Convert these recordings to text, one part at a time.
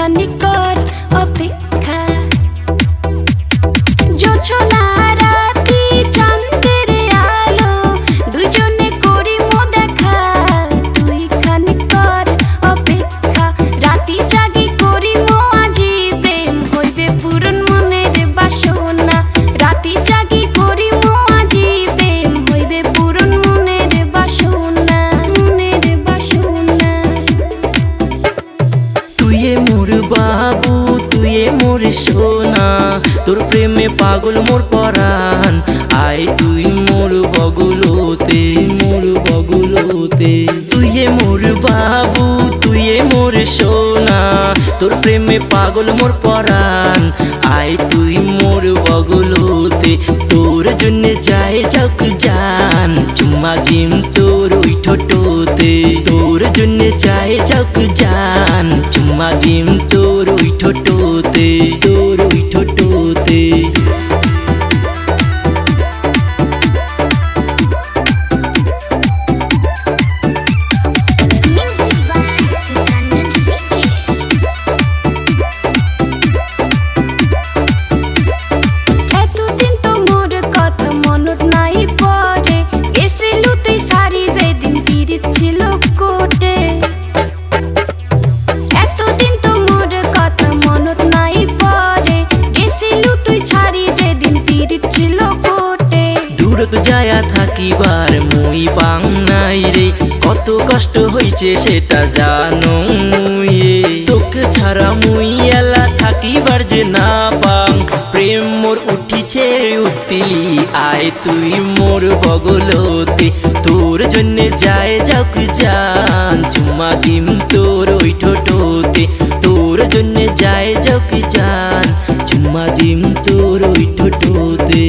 খানি কর অপেক্ষা। জোছনা রাতি চাঁদের আলো দুইজনে করি মো দেখা। তুই খানি কর অপেক্ষা, রাতি জাগি করি মো আজি প্রেম হইবে পূরণ মনের বাসনা। রাতি জাগি করি মো আজি প্রেম হইবে পূরণ মনের বাসনা, মনের বাসনা। তুই মোর বাবু তুই মোর সোনা, তোর প্রেমে পাগল মোর পরাণ। আয় তুই মোর বগলতে, মোর বগলতে। তুই মোর বাবু তুই মোর সোনা, তোর প্রেমে পাগল মোর পরাণ। আয় তুই মোর বগলতে, তোর জন্য যায় যাক জান। চুম্মা দিম তোর ওই ঠোঁটতে, তোর জন্য যায় যাক জান। চুম্মা দিম তোর ওই ঠোঁটতে, তোর ওই ঠোঁটতে। এতদিন তো মোর কথা মনত নাই পড়ে, গেছিলু তুই সারি যেদিন পিরিত ছিল কোটে। এতদিন তো মোর কথা মনত নাই পড়ে, গেছিলু তুই ছাড়ি যেদিন পিরিত ছিল কোটে। দূরত যায়া থাকিবার মুই পাং নাই রে, কত কষ্ট হইছে সেটা জানো মুই। তোকে ছাড়া মুই এলা থাকিবার যে না পাং। প্রেম মোর উঠিছে উত্তিলি, আয় তুই মোর বগলতে, তোর জন্য যায় যাক জান। চুম্মা দিম তোর ওই ঠোঁটতে, তোর জন্য যায় যাক জান। চুম্মা দিম তোর ওই ঠোঁটতে।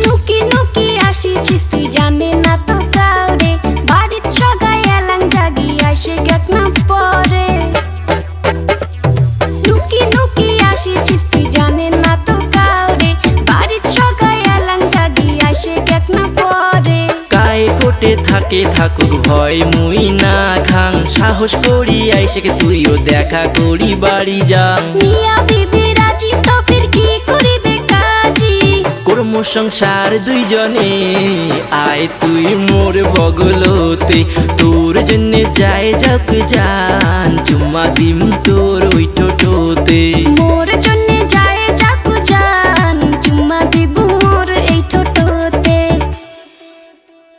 নুকি নুকি আসিছিস তুই জানে না তো কাউরে, বাড়ির সগাই এলাং জাগি আইসে গেক না পরে। নুকি নুকি আসিছিস তুই জানে না তো কাউরে, বাড়ির সগাই এলাং জাগি আইসে গেক না পরে। কায়ে কোটে থাকে থাকুক ভয় মুই না খাং। সাহস করি আইসে তুইও দেখা করি বাড়ি যাং। মিয়া বিবি রাজি তো ফির কি করিবে কাজী, কর্ম সংসার দুইজনে। আয় তুই মোর বগলতে, তোর জন্য যায় যাক জান। চুম্মা দিম তোর ওই ঠোঁটতে।